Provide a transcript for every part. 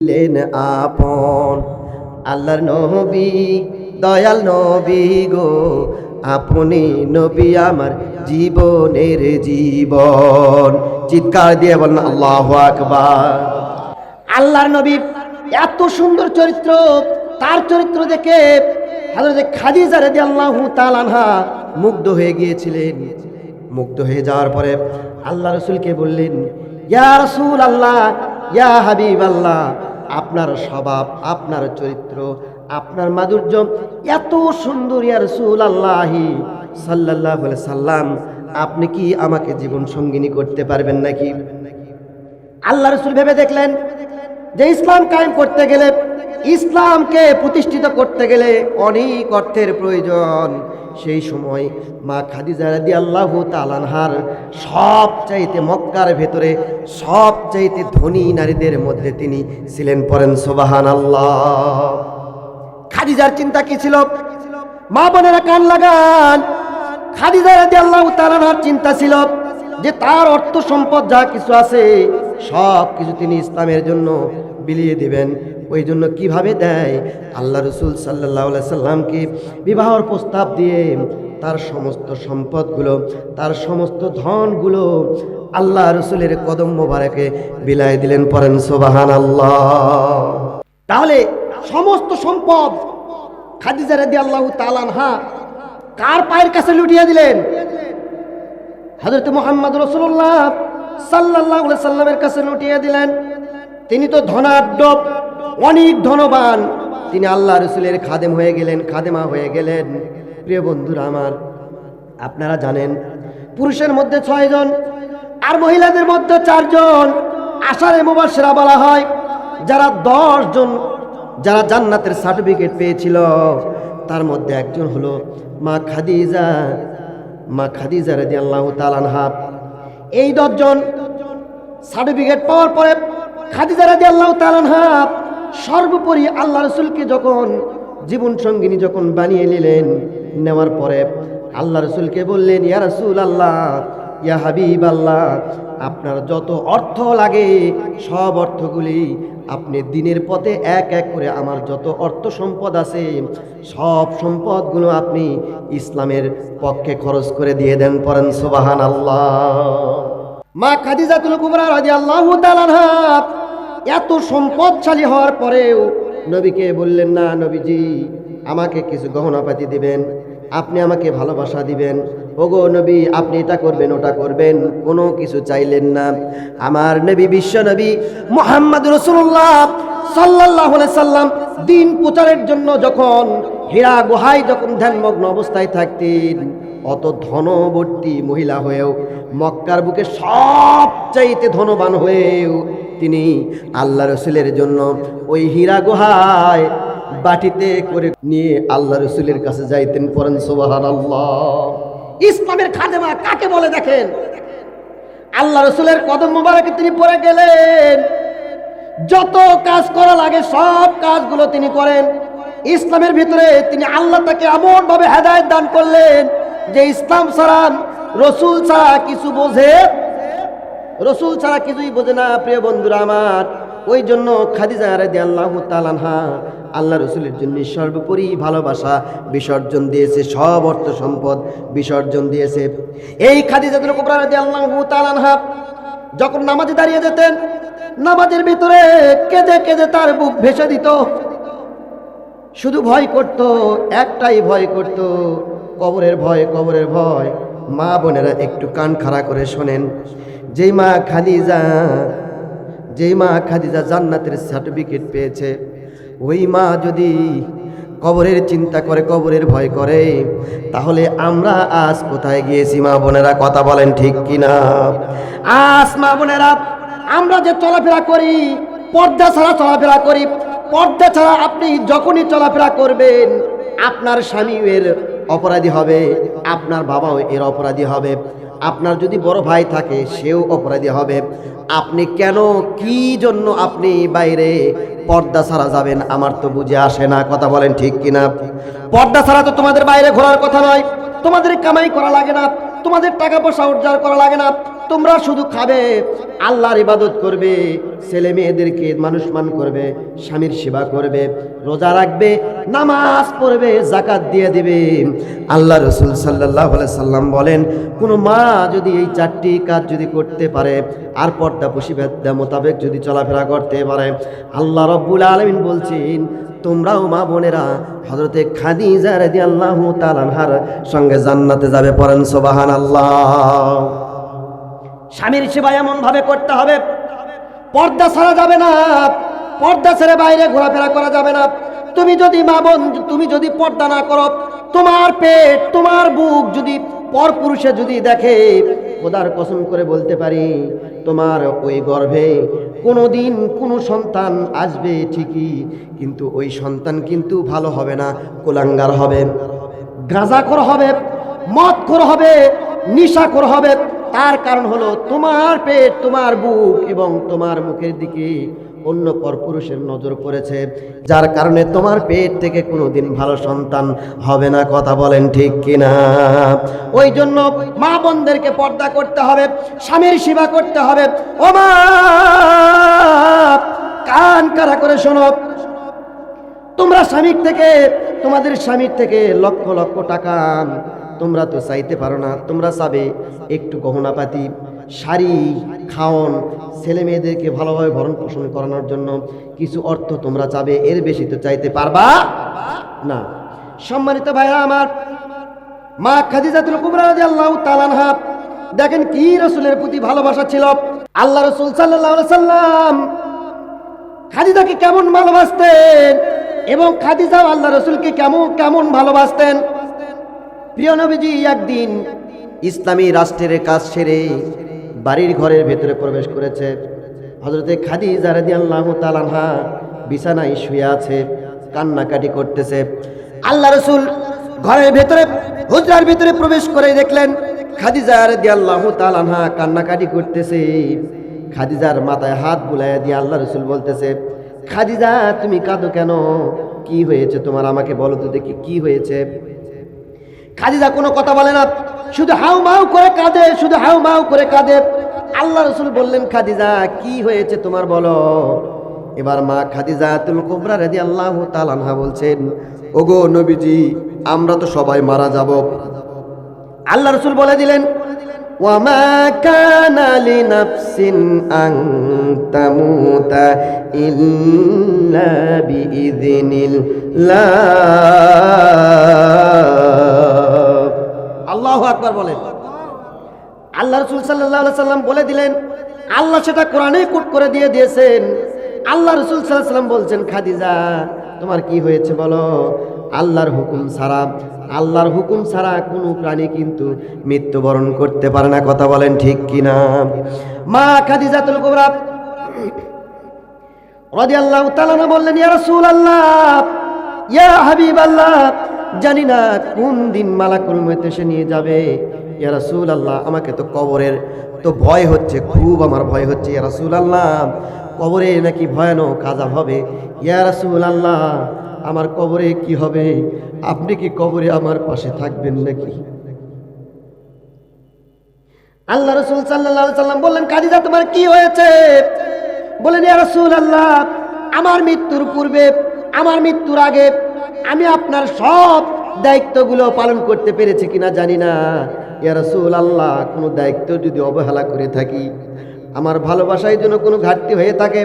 Lane আপন আল্লাহর নবী দয়াল নবী গো, আপনি নবী আমার জীবনের জীবন। চিৎকার দিয়ে বলেন আল্লাহু আকবার। আল্লাহর নবী এত সুন্দর চরিত্র, তার চরিত্র দেখে হযরত খাদিজা রাদিয়াল্লাহু তাআলা আনহা মুগ্ধ হয়ে গিয়েছিলেন। মুগ্ধ হয়ে যাওয়ার পরে আল্লাহ রাসূলকে বললেন, ইয়া রাসূলুল্লাহ, ইয়া হাবিবাল্লাহ, আপনার স্বভাব, আপনার চরিত্র, আপনার মাধুর্য এত সুন্দর, ইয়া রাসূলুল্লাহ সাল্লাল্লাহু আলাইহি সাল্লাম, আপনি কি আমাকে জীবন সঙ্গিনী করতে পারবেন নাকি? আল্লাহ রাসূল ভেবে দেখলেন যে ইসলাম কায়েম করতে গেলে, ইসলামকে প্রতিষ্ঠিত করতে গেলে অনেক অর্থের প্রয়োজন। সেই সময় মা খাদিজা রাদিয়াল্লাহু তাআলা আনহার সবচাইতে মক্কার ভেতরে সবচাইতে ধনী নারীদের মধ্যে তিনি ছিলেন। পড়েন সুবহানাল্লাহ। খাদিজার চিন্তা কি ছিল? মা বোনেরা কান লাগান। খাদিজা রাদিয়াল্লাহু তাআলা আনহার চিন্তা ছিল যে তার অর্থ সম্পদ যা কিছু আছে সব কিছু তিনি ইসলামের জন্য বিলিয়ে দিবেন। ওই জন্য কিভাবে দেয়? আল্লাহ রসুল সাল্লাল্লাহু আলাইহি সাল্লামকে বিবাহর প্রস্তাব দিয়ে তার সমস্ত সম্পদগুলো, তার সমস্ত ধনগুলো আল্লাহ রসুলের কদম মোবারকে বিলায় দিলেন। পড়েন সুবহানাল্লাহ। তাহলে সমস্ত সম্পদ খাদিজা রাদিয়াল্লাহু তাআলা আনহা কার পায়ের কাছে লুটিয়ে দিলেন? হযরত মুহাম্মদ রাসূলুল্লাহ সাল্লাল্লাহু আলাইহি সাল্লামের কাছে লুটিয়ে দিলেন। তিনি তো ধনাঢ্য, অনেক ধনবান, তিনি আল্লাহ রসুলের খাদেম হয়ে গেলেন, খাদেমা হয়ে গেলেন। প্রিয় বন্ধুরা আমার, আপনারা জানেন পুরুষের মধ্যে 6 জন আর মহিলাদের মধ্যে 4 জন আশারে মুবাশশিরা বলা হয়। যারা 10 জন যারা জান্নাতের সার্টিফিকেট পেয়েছিল, তার মধ্যে একজন হলো মা খাদিজা, মা খাদিজা রাদিয়াল্লাহু তাআলা আনহা। এই 10 জন সার্টিফিকেট পাওয়ার পরে খাদিজা রাদিয়াল্লাহু তাআলা আনহা সর্বোপরি আল্লাহ রসুলকে যখন জীবন সঙ্গিনী যখন বানিয়ে নিলেন, নেওয়ার পরে আল্লাহ রসুলকে বললেন, ইয়া রাসূলুল্লাহ, ইয়া হাবিবাল্লাহ, আপনার যত অর্থ লাগে সব অর্থগুলি আপনি দিনের পথে এক এক করে আমার যত অর্থ সম্পদ আছে সব সম্পদগুলো আপনি ইসলামের পক্ষে খরচ করে দিয়ে দেন। পড়েন সুবহানাল্লাহ। মা খাদিজাতুল কুবরা রাদিয়াল্লাহু তাআলা আনহা এত সম্পদশালী হওয়ার পরেও নবীকে বললেন, না নবীজি, আমাকে কিছু গহনাপাতি দিবেন, আপনি আমাকে ভালোবাসা দিবেন। ওগো নবী, আপনি এটা করবেন ওটা করবেন, কোনো কিছু চাইলেন না। আমার নবী, বিশ্ব নবী মুহাম্মদ রাসূলুল্লাহ সাল্লাল্লাহু আলাইহি সাল্লাম দিন প্রচারের জন্য যখন হীরা গুহায় যখন ধ্যানমগ্ন অবস্থায় থাকতেন, অত ধনবর্তী মহিলা হয়েও, মক্কার বুকে সবচাইতে ধনবান হয়েও তিনি আল্লাহ রসুলের জন্য ওই হীরা গুহায় বাটিতে করে নিয়ে আল্লাহ রসুলের কাছে যাইতেন। পড়েন সুবহানাল্লাহ। ইসলামের খাদেমা কাকে বলে দেখেন? আল্লাহ রসুলের কদম মোবারকে তিনি পড়ে গেলেন, যত কাজ করা লাগে সব কাজগুলো তিনি করেন। ইসলামের ভিতরে তিনি আল্লাহ তাকে এমন ভাবে হেদায়েত দান করলেন যে ইসলাম ছাড়া, রসুল ছাড়া কিছু বোঝে, রসুল ছাড়া কিছুই বোঝে না। প্রিয় বন্ধুরা আমার, ওই জন্য খাদিজা রাদিয়াল্লাহু তাআলা আনহা আল্লাহ রসুলের জন্য সর্বোপরি ভালোবাসা বিসর্জন দিয়েছে, সব অর্থ সম্পদ বিসর্জন দিয়েছে। এই খাদিজাতুল কুবরা রাদিয়াল্লাহু তাআলা আনহা যখন নামাজে দাঁড়িয়ে যেতেন, নামাজের ভিতরে কেঁদে কেঁদে তার বুক ভেসে দিত। শুধু ভয় করত, একটাই ভয় করত, কবরের ভয়, কবরের ভয়। মা বোনেরা একটু কান খাড়া করে শোনেন, যেই মা খাদিজা জান্নাতের সার্টিফিকেট পেয়েছে, ওই মা যদি কবরের চিন্তা করে, কবরের ভয় করে, তাহলে আমরা আজ কোথায় গিয়েছি? মা বোনেরা কথা বলেন ঠিক কিনা? আজ মা বোনেরা আমরা যে চলাফেরা করি, পর্দা ছাড়া চলাফেরা করি। পর্দা ছাড়া আপনি যখনই চলাফেরা করবেন, আপনার স্বামীও এর অপরাধী হবে, আপনার বাবাও এর অপরাধী হবে, আপনার যদি বড় ভাই থাকে সেও অপরাধী হবে। আপনি কেন, কি জন্য আপনি বাইরে পর্দা ছাড়া যাবেন? আমার তো বুঝে আসে না। কথা বলেন ঠিক কিনা? পর্দা ছাড়া তো তোমাদের বাইরে ঘোরার কথা নয়, তোমাদের কামাই করা লাগে না, তোমাদের টাকা পয়সা উদ্ধার করা লাগে না, তোমরা শুধু খাবে, আল্লাহর ইবাদত করবে, ছেলে মেয়েদেরকে মানুষ মান করবে, স্বামীর সেবা করবে, রোজা রাখবে, নামাজ পড়বে, যাকাত দিয়ে দিবে। আল্লাহ রাসূল সাল্লাল্লাহু আলাইহি সাল্লাম বলেন, কোনো মা যদি এই 4টি কাজ যদি করতে পারে আর পর্দা প্রতিবেদন মোতাবেক যদি চলাফেরা করতে পারে, আল্লাহ রাব্বুল আলামিন বলছেন তোমরাও মা বোনেরা হযরতে খাদিজা রাদিয়াল্লাহু তাআলা আনহার সঙ্গে জান্নাতে যাবে। পড়েন সুবহানাল্লাহ। স্বামীর সেবা এমন ভাবে করতে হবে, পর্দা ছাড়া যাবে না, পর্দা ছেড়ে বাইরে ঘোরাফেরা করা যাবে না। তুমি যদি মা বোন, তুমি যদি পর্দা না করো, তোমার পেট, তোমার বুক যদি পরপুরুষে যদি দেখে, খোদার কসম করে বলতে পারি তোমার ওই গর্ভে কোনোদিন কোনো সন্তান আসবে ঠিকই, কিন্তু ওই সন্তান কিন্তু ভালো হবে না, কুলাঙ্গার হবে, গাঁজাখোর হবে, মদখোর হবে, নেশাখোর হবে। তার কারণ হলো তোমার পেট, তোমার বুক এবং তোমার মুখের দিকে অন্য পরপুরুষের নজর পড়েছে, যার কারণে তোমার পেট থেকে কোনোদিন ভালো সন্তান হবে না। কথা বলেন ঠিক কিনা? ওই জন্য মা বোনদেরকে পর্দা করতে হবে, স্বামীর সেবা করতে হবে। ও মা, কান কারা করে শোনো, তোমরা স্বামীর থেকে, তোমাদের স্বামীর থেকে লক্ষ লক্ষ টাকা তোমরা তো চাইতে পারো না, তোমরা চাবে একটু গহনাপাতি, শাড়ি, খাওন, ছেলে মেয়েদেরকে ভালোভাবে ভরণ পোষণ করানোর জন্য কিছু অর্থ তোমরা চাবে, এর বেশি তো চাইতে পারবা না। সম্মানিত ভাইরা আমার, মা খাদিজাতুল কুবরা রাদিয়াল্লাহু তাআলা আনহা দেখেন কি রাসূলের প্রতি ভালোবাসা ছিল। আল্লাহ রাসূল সাল্লাল্লাহু আলাইহি সাল্লাম খাদিজাকে কেমন ভালোবাসতেন এবং খাদিজা আল্লাহ রাসূলকে কেমন কেমন ভালোবাসতেন। প্রিয় নবীজি একদিন ইসলামী রাষ্ট্রের কাজ সেরে বাড়ির ঘরের ভেতরে প্রবেশ করেছে। হযরতে খাদিজা রাদিয়াল্লাহু তাআলা আনহা বিছানায় শুয়ে আছে, কান্নাকাটি করতেছে। আল্লাহ রাসূল ঘরের ভেতরে, হুজরার ভিতরে প্রবেশ করে দেখলেন খাদিজা রাদিয়াল্লাহু তাআলা আনহা কান্নাকাটি করতেছে। খাদিজার মাথায় হাত বুলাইয়া দিয়ে আল্লাহ রাসূল বলতেছে, খাদিজা তুমি কাঁদো কেন? কি হয়েছে তোমার? আমাকে বলো তো দেখি কি হয়েছে। খাদিজা কোনো কথা বলে না, শুধু হাউ মাউ করে কাঁদে, শুধু হাউ মাউ করে কাঁদে। আল্লাহ রাসূল বললেন, খাদিজা কি হয়েছে তোমার, বলো। এবার মা খাদিজাতুল কুবরা রাদিয়াল্লাহু তাআলা আনহা বলছেন, ওগো নবীজি, আমরা তো সবাই মারা যাব। আল্লাহ রাসূল বলে দিলেন, ওয়ামা কানা লিনাফসিন আন তামুতা ইল্লা বিইযনিল্লাহ। আল্লাহু আকবার বলেন। আল্লাহ রাসূল সাল্লাল্লাহু আলাইহি সাল্লাম বলে দিলেন, আল্লাহ সেটা কোরআনে কোট করে দিয়ে দিয়েছেন। আল্লাহ রাসূল সাল্লাল্লাহু আলাইহি সাল্লাম বলছেন, খাদিজা তোমার কি হয়েছে বলো। আল্লাহর হুকুম ছাড়া, আল্লাহর হুকুম ছাড়া কোনো প্রাণী কিন্তু মৃত্যুবরণ করতে পারে না। কথা বলেন ঠিক কিনা? মা খাদিজাতুল কুবরা রাদিয়াল্লাহু তাআলা বললেন, ইয়া রাসূলুল্লাহ, ইয়া হাবিবাল্লাহ, জানি না কোন দিন মালাকুল মউত এসে নিয়ে যাবে। ইয়া রাসূলুল্লাহ, আমাকে তো কবরের তো ভয় হচ্ছে, খুব আমার ভয় হচ্ছে। ইয়া রাসূলুল্লাহ, কবরে নাকি ভয়ানক আযাব হবে। ইয়া রাসূলুল্লাহ, আমার কবরে কি হবে? আপনি কি কবরে আমার পাশে থাকবেন নাকি? আল্লাহ রাসূল সাল্লাল্লাহু আলাইহি সাল্লাম বললেন, খাদিজা তোমার কি হয়েছে? বলেন, ইয়া রাসূলুল্লাহ, আমার মৃত্যুর পূর্বে, আমার মৃত্যুর আগে আমি আপনার সব দায়িত্বগুলো পালন করতে পেরেছি কিনা জানি না। ইয়া রাসূলুল্লাহ, কোনো দায়িত্ব যদি অবহেলা করে থাকি, আমার ভালোবাসায় যেন কোনো ঘাটতি হয়ে থাকে,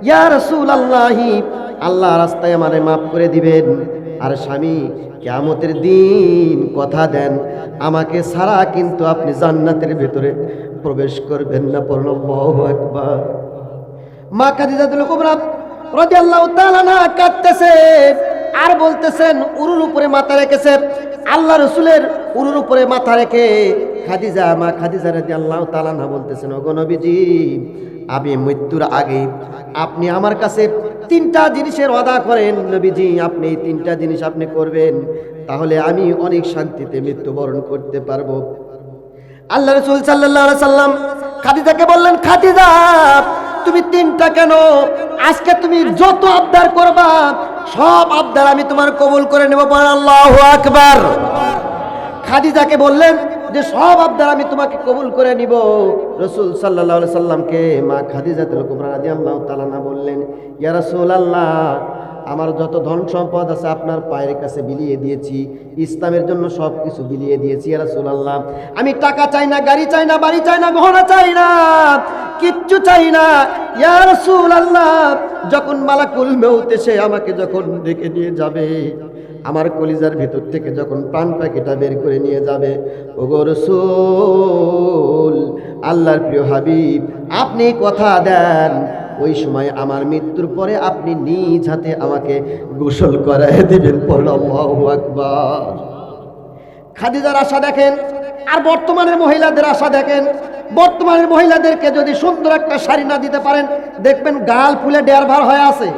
ইয়া রাসূলুল্লাহ, আল্লাহ রাস্তায় আমারে মাফ করে দিবেন। আর স্বামী, কিয়ামতের দিন কথা দেন, আমাকে ছাড়া কিন্তু আপনি জান্নাতের ভেতরে প্রবেশ করবেন না। পড়ুন আল্লাহু আকবার। মা খাদিজাতুল কুবরা রাদিয়াল্লাহু তাআলা আনহা কাঁদতেছে আর বলতেছেন, উরুর উপরে মাথা রেখেছে। আল্লাহ রাসূলের উরুর উপরে মাথা রেখে খাদিজা, মা খাদিজা রাদিয়াল্লাহু তাআলা আনহা বলতেছেন, ওগো নবীজি, আমি মৃত্যুর আগে আপনি আমার কাছে 3টা জিনিসের ওয়াদা করেন। নবীজি, আপনি এই 3টা জিনিস আপনি করবেন, তাহলে আমি অনেক শান্তিতে মৃত্যুবরণ করতে পারবো। আল্লাহ রাসূল সাল্লাল্লাহু আলাইহি সাল্লাম খাদিজাকে বললেন, খাদিজা তুমি 3টা কেন, আজকে তুমি যত আবদার করবা সব আবদার আমি তোমার কবুল করে নেব। বলেন আল্লাহু আকবার। খাদিজাকে বললেন যে সব আবদার আমি তোমাকে কবুল করে নিব। রাসূল সাল্লাল্লাহু আলাইহি সাল্লামকে মা খাদিজাতুল কুবরা রাদিয়াল্লাহু তাআলা না বললেন, ইয়া রাসূলুল্লাহ, আমার যত ধন সম্পদ আছে আপনার পায়ের কাছে বিলিয়ে দিয়েছি, ইসলামের জন্য সব কিছু বিলিয়ে দিয়েছি ইয়া রাসূলুল্লাহ। আমি টাকা চাই না, গাড়ি চাই না, বাড়ি চাই না, গহনা চাই না, কিচ্ছু চাই না ইয়া রাসূলুল্লাহ। যখন মালাকুল মউত এসে আমাকে যখন ডেকে নিয়ে যাবে, আমার কলিজার ভেতর থেকে যখন প্রাণ পাখিটা বের করে নিয়ে যাবে, ওগো রাসূল, আল্লাহর প্রিয় হাবিব, আপনি কথা দেন ওই সময় আমার মৃত্যুর পরে আপনি নিজ হাতে আমাকে গোসল করায় দিবেন। আল্লাহু আকবার। খাদিজার আশা দেখেন, আর বর্তমানের মহিলাদের আশা দেখেন। বর্তমানের মহিলাদেরকে যদি সুন্দর একটা শাড়ি না দিতে পারেন, দেখবেন গাল ফুলে ডেয়ার ভার হয়ে আছে।